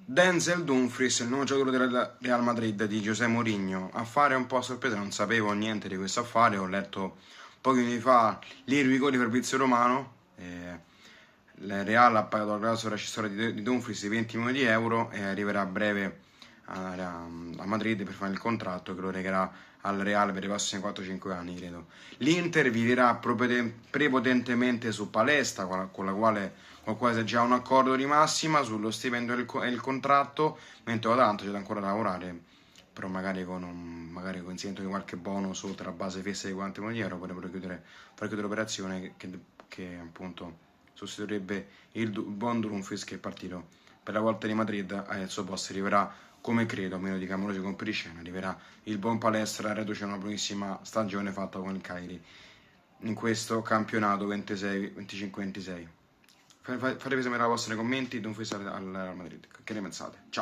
Denzel Dumfries, il nuovo giocatore del Real Madrid di José Mourinho. Affare un po' a sorpresa, non sapevo niente di questo affare, ho letto pochi minuti fa l'irrigo di Fabrizio Romano. Il Real ha pagato la clausola rescissoria di Dumfries di 20 milioni di euro e arriverà a breve a Madrid per fare il contratto che lo regherà al Real per i prossimi 4-5 anni, credo. L'Inter vivrà prepotentemente su Palestra, con la quale c'è già un accordo di massima sullo stipendio e il contratto, mentre l'Atalanta c'è da ancora da lavorare, però magari magari con insieme di qualche bonus oltre la base fissa di 40 milioni di euro potrebbero chiudere l'operazione che appunto sostituirebbe il buon Dumfries che è partito per la volta di Madrid. Al suo posto arriverà, come credo, a meno di clamorosi compiacenti, arriverà il buon Palestra, reduce una buonissima stagione fatta con il Cagliari in questo campionato 26-25-26. Fatemi sapere la vostra nei commenti, Dumfries al Madrid, che ne pensate? Ciao!